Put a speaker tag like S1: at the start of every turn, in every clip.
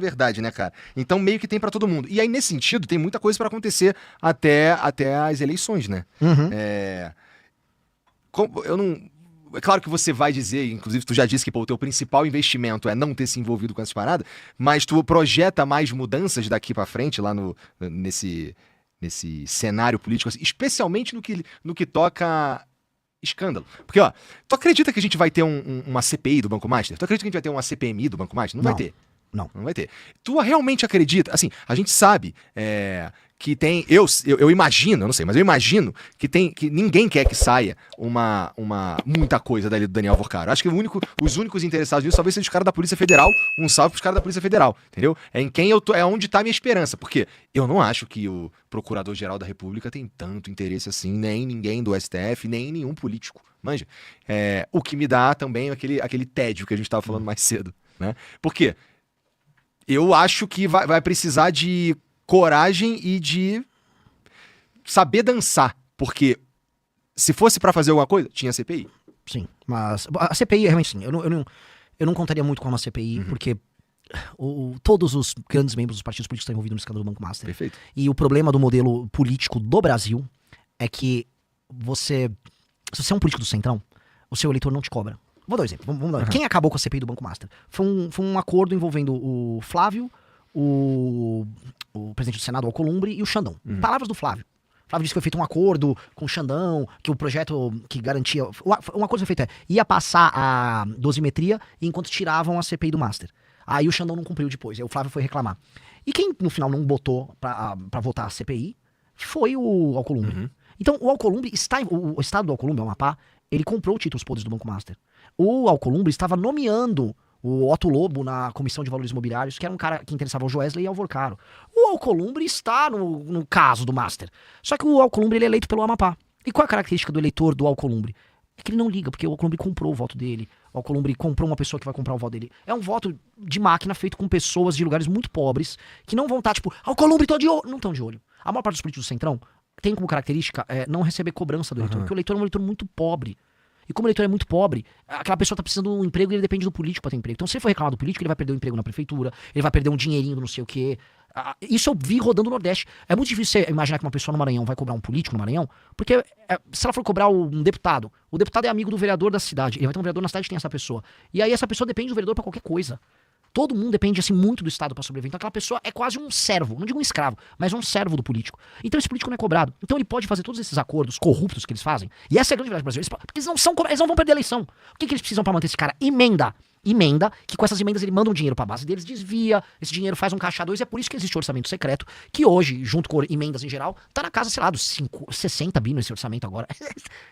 S1: verdade, né, cara? Então meio que tem pra todo mundo. E aí, nesse sentido, tem muita coisa pra acontecer até as eleições, né?
S2: Uhum.
S1: Eu não... É claro que você vai dizer, inclusive tu já disse que pô, o teu principal investimento é não ter se envolvido com essas paradas, mas tu projeta mais mudanças daqui pra frente, lá nesse cenário político, assim, especialmente no que toca escândalo. Porque, ó, tu acredita que a gente vai ter uma CPI do Banco Master? Tu acredita que a gente vai ter uma CPMI do Banco Master? Não vai ter.
S2: Não
S1: vai ter. Tu realmente acredita? Assim, a gente sabe que tem... Eu imagino, eu não sei, mas eu imagino que ninguém quer que saia muita coisa dali do Daniel Vorcaro. Acho que os únicos interessados nisso talvez sejam os caras da Polícia Federal. Um salve pros caras da Polícia Federal, entendeu? É onde tá a minha esperança. Porque eu não acho que o Procurador-Geral da República tem tanto interesse assim, nem ninguém do STF, nem nenhum político. Manja? O que me dá também aquele tédio que a gente tava falando mais cedo, né? Por quê? Eu acho que vai precisar de coragem e de saber dançar. Porque se fosse pra fazer alguma coisa, tinha CPI.
S2: Sim, mas a CPI, realmente, sim. Eu não contaria muito com uma CPI, porque todos os grandes membros dos partidos políticos estão envolvidos no escândalo do Banco Master.
S1: Perfeito.
S2: E o problema do modelo político do Brasil é que se você é um político do Centrão, o seu eleitor não te cobra. Vou dar um exemplo. Vamos dar. Quem acabou com a CPI do Banco Master? Foi um acordo envolvendo o Flávio, o presidente do Senado, o Alcolumbre, e o Xandão. Palavras do Flávio. O Flávio disse que foi feito um acordo com o Xandão, que o projeto que garantia... Um acordo foi feito, ia passar a dosimetria enquanto tiravam a CPI do Master. Aí o Xandão não cumpriu depois, aí o Flávio foi reclamar. E quem no final não botou pra votar a CPI foi o Alcolumbre. Então o Alcolumbre o estado do Alcolumbre, o Amapá, ele comprou títulos podres do Banco Master. O Alcolumbre estava nomeando o Otto Lobo na Comissão de Valores Imobiliários, que era um cara que interessava ao Joesley e ao Vorcaro. O Alcolumbre está no caso do Master. Só que o Alcolumbre ele é eleito pelo Amapá. E qual é a característica do eleitor do Alcolumbre? É que ele não liga, porque o Alcolumbre comprou o voto dele. O Alcolumbre comprou uma pessoa que vai comprar o voto dele. É um voto de máquina feito com pessoas de lugares muito pobres, que não vão estar tipo, Alcolumbre, tô de olho. Não estão de olho. A maior parte dos políticos do Centrão tem como característica não receber cobrança do eleitor, porque o eleitor é um eleitor muito pobre. E como o eleitor é muito pobre, aquela pessoa tá precisando de um emprego e ele depende do político pra ter emprego. Então se ele for reclamar do político, ele vai perder o emprego na prefeitura, ele vai perder um dinheirinho do não sei o quê. Isso eu vi rodando no Nordeste. É muito difícil você imaginar que uma pessoa no Maranhão vai cobrar um político no Maranhão, porque se ela for cobrar um deputado, o deputado é amigo do vereador da cidade, ele vai ter um vereador na cidade que tem essa pessoa. E aí essa pessoa depende do vereador pra qualquer coisa. Todo mundo depende, assim, muito do Estado pra sobreviver. Então aquela pessoa é quase um servo, não digo um escravo, mas um servo do político. Então esse político não é cobrado. Então ele pode fazer todos esses acordos corruptos que eles fazem. E essa é a grande verdade do Brasil. Porque eles não vão perder a eleição. O que eles precisam pra manter esse cara? Emenda, que com essas emendas ele manda um dinheiro pra base deles, desvia, esse dinheiro faz um caixa 2, e é por isso que existe o orçamento secreto, que hoje, junto com emendas em geral, tá na casa, sei lá, dos 60 bilhões esse orçamento agora.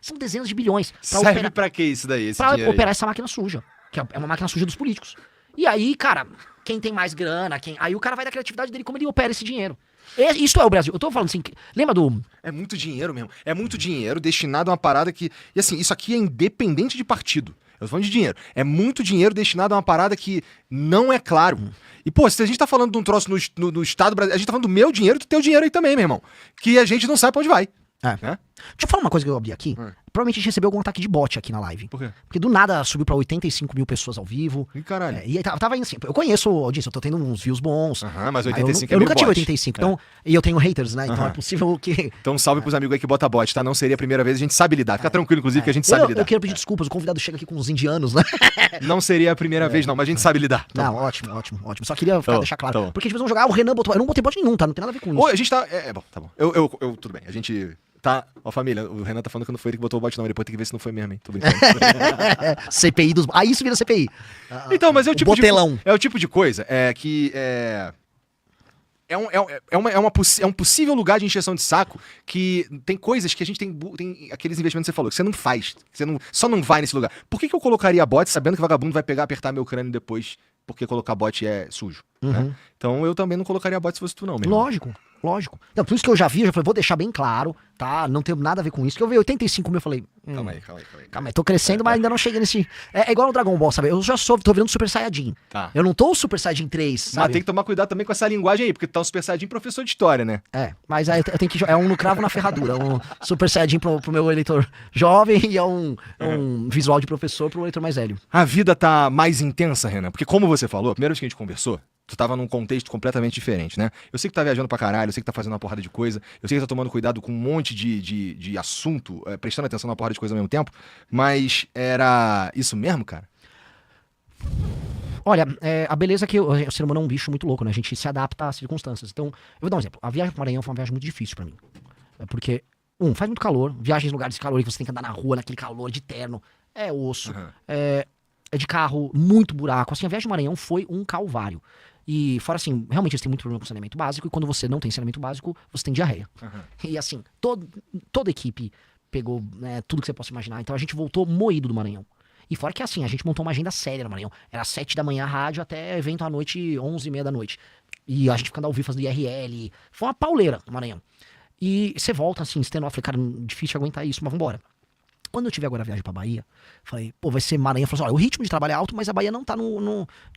S2: São dezenas de bilhões.
S1: Serve pra que isso daí?
S2: Pra operar essa máquina suja, que é uma máquina suja dos políticos. E aí, cara, quem tem mais grana, aí o cara vai da criatividade dele, como ele opera esse dinheiro. Isso é o Brasil. Eu tô falando assim, lembra do...
S1: É muito dinheiro mesmo. É muito dinheiro destinado a uma parada que... E assim, isso aqui é independente de partido. Eu tô falando de dinheiro. É muito dinheiro destinado a uma parada que não é claro. E, pô, se a gente tá falando de um troço no Estado brasileiro, a gente tá falando do meu dinheiro e do teu dinheiro aí também, meu irmão. Que a gente não sabe pra onde vai. Né?
S2: Deixa eu falar uma coisa que eu abri aqui. Provavelmente a gente recebeu algum ataque de bot aqui na live.
S1: Por quê?
S2: Porque do nada subiu pra 85 mil pessoas ao vivo.
S1: Ih, caralho.
S2: E aí tava indo assim. Eu conheço a audiência, eu tô tendo uns views bons.
S1: Mas 85
S2: eu nunca tive
S1: bot.
S2: 85, então. E eu tenho haters, né? Então é possível que.
S1: Então salve pros amigos aí que bota bot, tá? Não seria a primeira vez, a gente sabe lidar. Fica tranquilo, inclusive, que a gente sabe lidar.
S2: Eu quero pedir desculpas, o convidado chega aqui com uns indianos, né?
S1: Não seria a primeira vez, não, mas a gente sabe lidar.
S2: Não, ótimo. Só queria deixar claro. Porque a gente vai jogar, o Renan botou. Eu não botei bot nenhum, tá? Não tem nada a ver com isso.
S1: A gente tá. Bom, tá bom. Tudo bem. A gente. Tá, família, o Renan tá falando que não foi ele que botou o bot, não. Depois tem que ver se não foi mesmo, hein? Tô brincando.
S2: CPI dos. Aí isso vira CPI.
S1: Então, mas é o tipo
S2: botelão.
S1: É o tipo de coisa que é um possível lugar de encheção de saco que tem coisas que a gente tem aqueles investimentos que você falou, que você não faz. Que você só não vai nesse lugar. Por que eu colocaria bot sabendo que o vagabundo vai apertar meu crânio depois porque colocar bot é sujo? Né? Então eu também não colocaria bot se fosse tu, não, meu
S2: Lógico. Então, por isso que eu já falei, vou deixar bem claro, tá? Não tem nada a ver com isso. Que eu vi 85 mil, eu falei...
S1: Calma aí.
S2: Tô crescendo, mas ainda não cheguei nesse... É igual no Dragon Ball, sabe? Eu já tô virando Super Saiyajin.
S1: Tá.
S2: Eu não tô o Super Saiyajin 3, sabe?
S1: Mas tem que tomar cuidado também com essa linguagem aí, porque tu tá um Super Saiyajin professor de história, né?
S2: Mas aí eu tenho que... É um no cravo na ferradura. Um Super Saiyajin pro meu eleitor jovem e é um visual de professor pro eleitor mais velho.
S1: A vida tá mais intensa, Renan, porque como você falou, a primeira vez que a gente conversou, Tu tava num contexto completamente diferente, né? Eu sei que tá viajando pra caralho, eu sei que tá fazendo uma porrada de coisa, eu sei que tá tomando cuidado com um monte de assunto, prestando atenção numa porrada de coisa ao mesmo tempo, mas era isso mesmo, cara?
S2: Olha, a beleza é que o ser humano é um bicho muito louco, né? A gente se adapta às circunstâncias. Então, eu vou dar um exemplo. A viagem pro Maranhão foi uma viagem muito difícil pra mim. Porque, faz muito calor, viagens em lugares de calor que você tem que andar na rua, naquele calor de terno, é osso,
S1: Uhum.
S2: é de carro, muito buraco. Assim, a viagem do Maranhão foi um calvário. E fora assim, realmente eles têm muito problema com saneamento básico, e quando você não tem saneamento básico, você tem diarreia.
S1: Uhum.
S2: E assim, toda a equipe pegou, né, tudo que você possa imaginar. Então a gente voltou moído do Maranhão. E fora que assim, a gente montou uma agenda séria no Maranhão. Era 7 da manhã rádio até evento à noite, 11h30 da noite. E a gente ficando ao vivo fazendo IRL. Foi uma pauleira no Maranhão. E você volta assim, stand-off, falei, cara, difícil aguentar isso, mas vambora. Quando eu tive agora a viagem pra Bahia, falei, pô, vai ser Maranhão. Falei assim, olha, o ritmo de trabalho é alto, mas a Bahia não tá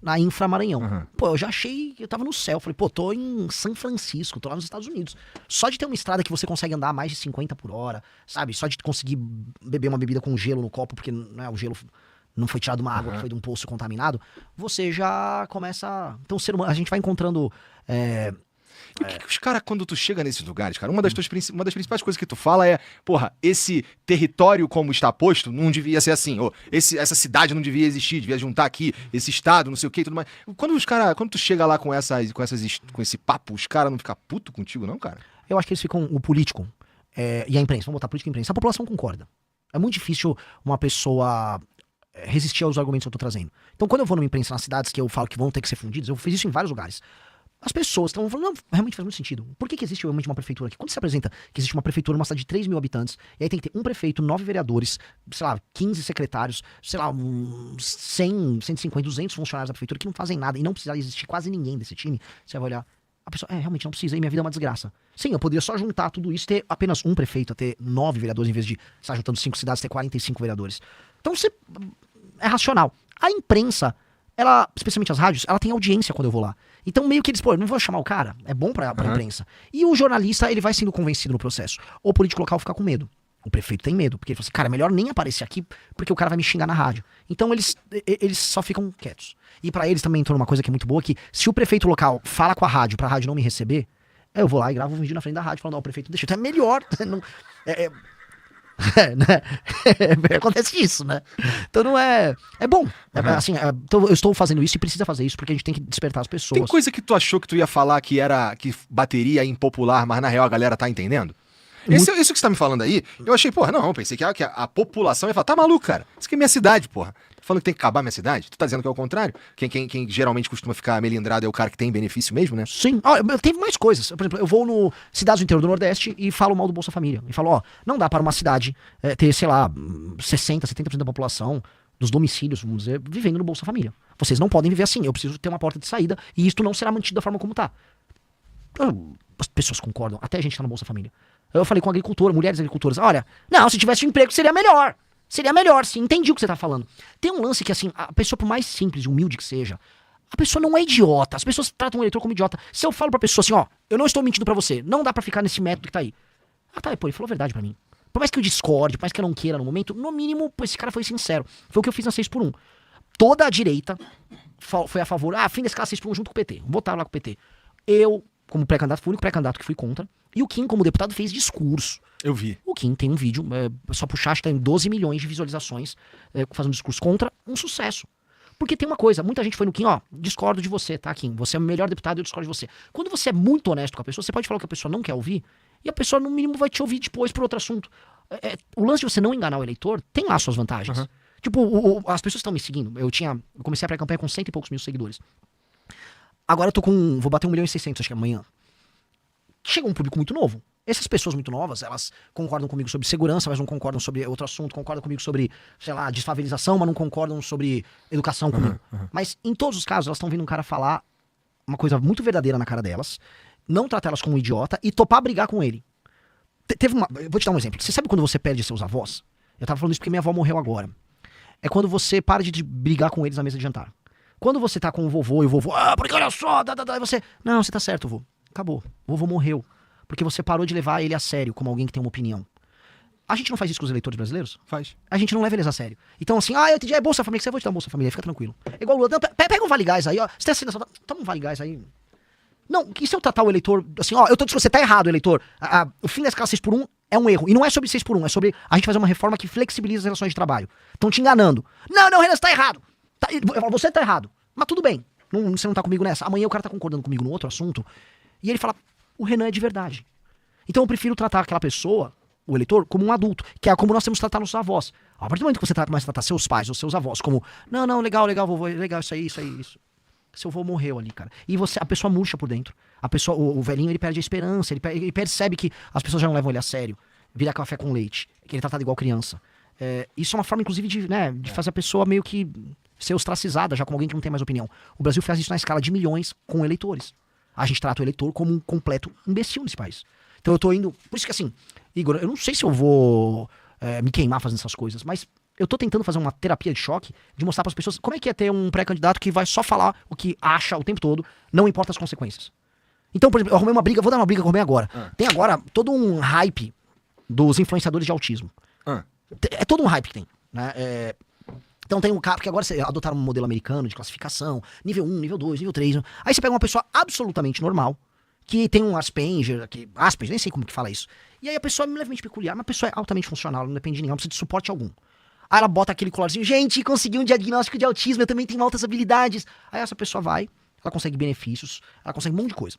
S2: na infra Maranhão.
S1: Uhum.
S2: Pô, eu já achei que eu tava no céu. Falei, pô, tô em São Francisco, tô lá nos Estados Unidos. Só de ter uma estrada que você consegue andar a mais de 50 por hora, sabe? Só de conseguir beber uma bebida com gelo no copo, porque né, o gelo não foi tirado de uma água que foi de um poço contaminado, você já começa... Então, ser humano, a gente vai encontrando...
S1: E o que os caras, quando tu chega nesses lugares, cara, uma das principais coisas que tu fala é, porra, esse território como está posto não devia ser assim, ou essa cidade não devia existir, devia juntar aqui esse estado, não sei o que e tudo mais. Quando tu chega lá com esse papo, os caras não ficam puto contigo, não, cara?
S2: Eu acho que eles ficam, o político e a imprensa, vamos botar política e imprensa, a população concorda. É muito difícil uma pessoa resistir aos argumentos que eu tô trazendo. Então, quando eu vou numa imprensa nas cidades que eu falo que vão ter que ser fundidos, eu fiz isso em vários lugares. As pessoas estão falando, não, realmente faz muito sentido. Por que existe realmente uma prefeitura aqui? Quando se apresenta que existe uma prefeitura numa cidade de 3 mil habitantes, e aí tem que ter um prefeito, 9 vereadores, sei lá, 15 secretários, sei lá, 100, 150, 200 funcionários da prefeitura que não fazem nada e não precisar existir quase ninguém desse time, você vai olhar, a pessoa, realmente não precisa, e minha vida é uma desgraça. Sim, eu poderia só juntar tudo isso, ter apenas um prefeito, ter 9 vereadores, em vez de estar juntando 5 cidades, ter 45 vereadores. Então é racional. A imprensa, ela, especialmente as rádios, ela tem audiência quando eu vou lá. Então meio que eles, pô, eu não vou chamar o cara, é bom pra imprensa. E o jornalista, ele vai sendo convencido no processo. O político local fica com medo. O prefeito tem medo, porque ele fala assim, cara, é melhor nem aparecer aqui, porque o cara vai me xingar na rádio. Então eles só ficam quietos. E pra eles também entrou uma coisa que é muito boa, que se o prefeito local fala com a rádio pra rádio não me receber, eu vou lá e gravo um vídeo na frente da rádio falando, ó, o prefeito deixa. Então é melhor. Não, né? Acontece isso, né? Então não é bom. Assim, então eu estou fazendo isso e precisa fazer isso porque a gente tem que despertar as pessoas.
S1: Tem coisa que tu achou que tu ia falar que bateria impopular, mas na real a galera tá entendendo? Isso que você tá me falando aí, eu achei, porra, não, eu pensei que a população ia falar, tá maluco, cara, isso aqui é minha cidade, porra. Tá falando que tem que acabar minha cidade? Tu tá dizendo que é o contrário? Quem geralmente costuma ficar melindrado é o cara que tem benefício mesmo, né?
S2: Sim, teve mais coisas. Por exemplo, eu vou no cidades do interior do Nordeste e falo mal do Bolsa Família. E falo, ó, não dá para uma cidade ter, sei lá, 60, 70% da população dos domicílios, vamos dizer, vivendo no Bolsa Família. Vocês não podem viver assim, eu preciso ter uma porta de saída e isto não será mantido da forma como tá. As pessoas concordam, até a gente tá no Bolsa Família. Eu falei com agricultora, mulheres agricultoras, olha, não, se tivesse emprego seria melhor. Seria melhor, sim, entendi o que você tá falando. Tem um lance que, assim, a pessoa, por mais simples e humilde que seja, a pessoa não é idiota. As pessoas tratam o eleitor como idiota. Se eu falo pra pessoa assim, ó, eu não estou mentindo pra você, não dá pra ficar nesse método que tá aí. Ah, tá, pô, ele falou a verdade pra mim. Por mais que eu discorde, por mais que eu não queira no momento, no mínimo, pô, esse cara foi sincero. Foi o que eu fiz na 6x1. Toda a direita foi a favor, fim desse cara 6x1 junto com o PT. Votaram lá com o PT. Eu, como pré-candidato, fui o único pré-candidato que fui contra. E o Kim, como deputado, fez discurso.
S1: Eu vi.
S2: O Kim tem um vídeo, só puxar, acho que tem 12 milhões de visualizações, fazendo discurso contra, um sucesso. Porque tem uma coisa, muita gente foi no Kim, ó, discordo de você, tá, Kim? Você é o melhor deputado, eu discordo de você. Quando você é muito honesto com a pessoa, você pode falar o que a pessoa não quer ouvir, e a pessoa, no mínimo, vai te ouvir depois por outro assunto. O lance de você não enganar o eleitor tem lá suas vantagens. Uhum. Tipo, as pessoas estão me seguindo. Eu comecei a pré-campanha com 100 e poucos mil seguidores. Agora eu tô vou bater 1.600.000, acho que amanhã. Chega um público muito novo. Essas pessoas muito novas, elas concordam comigo sobre segurança, mas não concordam sobre outro assunto, concordam comigo sobre, sei lá, desfavelização, mas não concordam sobre educação comigo. Mas, em todos os casos, elas estão vendo um cara falar uma coisa muito verdadeira na cara delas, não tratar elas como um idiota e topar brigar com ele. Eu vou te dar um exemplo. Você sabe quando você perde seus avós? Eu tava falando isso porque minha avó morreu agora. É quando você para de brigar com eles na mesa de jantar. Quando você tá com o vovô e o vovô, porque olha só, e você, não, você tá certo, vô. Acabou. O vovô morreu. Porque você parou de levar ele a sério, como alguém que tem uma opinião. A gente não faz isso com os eleitores brasileiros?
S1: Faz.
S2: A gente não leva eles a sério. Então, assim, eu entendi, é Bolsa Família, que você vai te dar um Bolsa Família, fica tranquilo. É igual o Lula, não, pega um Vale Gás aí, ó. Você tem assinação, toma um Vale Gás aí. Não, e se eu tratar o eleitor, assim, eu tô dizendo que você tá errado, eleitor. O fim da escala 6x1 é um erro. E não é sobre 6x1, é sobre a gente fazer uma reforma que flexibiliza as relações de trabalho. Estão te enganando. Não, Renan, você tá errado. Você tá errado. Mas tudo bem. Você não tá comigo nessa. Amanhã o cara tá concordando comigo no outro assunto. E ele fala, o Renan é de verdade. Então eu prefiro tratar aquela pessoa, o eleitor, como um adulto, que é como nós temos que tratar nossos avós. A partir do momento que você começa a tratar seus pais ou seus avós como, não, legal, vovô, legal, isso aí. Seu avô morreu ali, cara. E a pessoa murcha por dentro. A pessoa, o velhinho, ele perde a esperança, ele percebe que as pessoas já não levam ele a sério. Vira café com leite, que ele é tratado igual criança. Isso é uma forma, inclusive, de fazer a pessoa meio que ser ostracizada, já como alguém que não tem mais opinião. O Brasil faz isso na escala de milhões com eleitores. A gente trata o eleitor como um completo imbecil nesse país. Então eu tô indo... Por isso que assim, Igor, eu não sei se eu vou me queimar fazendo essas coisas, mas eu tô tentando fazer uma terapia de choque, de mostrar pras pessoas como é que é ter um pré-candidato que vai só falar o que acha o tempo todo, não importa as consequências. Então, por exemplo, eu arrumei uma briga, vou dar uma briga que eu arrumei agora. Tem agora todo um hype dos influenciadores de autismo. É todo um hype que tem, né? Então tem um cara, porque agora você adotaram um modelo americano de classificação, nível 1, nível 2, nível 3. Aí você pega uma pessoa absolutamente normal, que tem um Asperger, nem sei como que fala isso. E aí a pessoa é levemente peculiar, mas a pessoa é altamente funcional, não depende de ninguém, não precisa de suporte algum. Aí ela bota aquele colarzinho, gente, consegui um diagnóstico de autismo, eu também tenho altas habilidades. Aí essa pessoa vai, ela consegue benefícios, ela consegue um monte de coisa.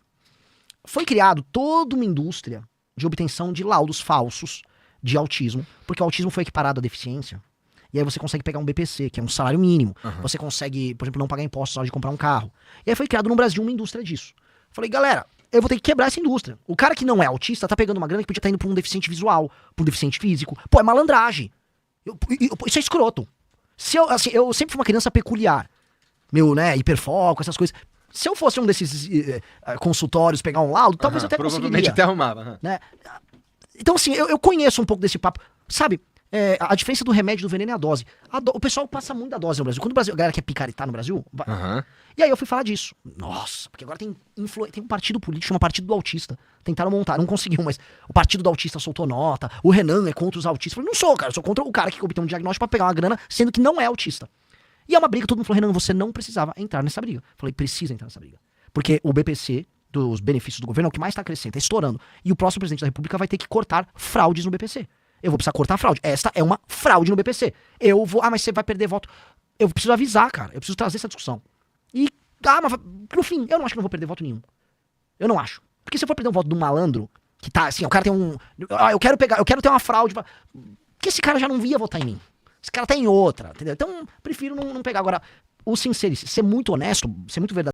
S2: Foi criado toda uma indústria de obtenção de laudos falsos de autismo, porque o autismo foi equiparado à deficiência. E aí você consegue pegar um BPC, que é um salário mínimo. Você consegue, por exemplo, não pagar impostos na hora de comprar um carro. E aí foi criado no Brasil uma indústria disso. Falei, galera, eu vou ter que quebrar essa indústria. O cara que não é autista tá pegando uma grana que podia estar indo pra um deficiente visual, pra um deficiente físico. Pô, é malandragem. Isso é escroto. Eu sempre fui uma criança peculiar. Hiperfoco, essas coisas. Se eu fosse um desses consultórios, pegar um laudo, talvez eu até
S1: provavelmente
S2: conseguiria.
S1: até arrumava.
S2: Né? Então, assim, eu conheço um pouco desse papo. Sabe, a diferença do remédio e do veneno é a dose. O pessoal passa muito da dose no Brasil. Quando a galera quer picaretar no Brasil... E aí eu fui falar disso. Nossa, porque agora tem um partido político, chama Partido do Autista. Tentaram montar, não conseguiu, mas o Partido do Autista soltou nota. O Renan é contra os autistas. Eu falei, não sou, cara. Eu sou contra o cara que obtém um diagnóstico pra pegar uma grana, sendo que não é autista. E é uma briga, todo mundo falou, Renan, você não precisava entrar nessa briga. Eu falei, precisa entrar nessa briga. Porque o BPC, dos benefícios do governo, é o que mais tá crescendo, tá estourando. E o próximo presidente da República vai ter que cortar fraudes no BPC. Eu vou precisar cortar a fraude. Esta é uma fraude no BPC. Mas você vai perder voto. Eu preciso avisar, cara. Eu preciso trazer essa discussão. Mas no fim, eu não acho que não vou perder voto nenhum. Eu não acho. Porque se eu for perder um voto de um malandro, que tá assim, o cara tem um... eu quero ter uma fraude. Porque esse cara já não ia votar em mim. Esse cara tá em outra, entendeu? Então, prefiro não pegar. Agora, o sincero, ser muito honesto, ser muito verdadeiro.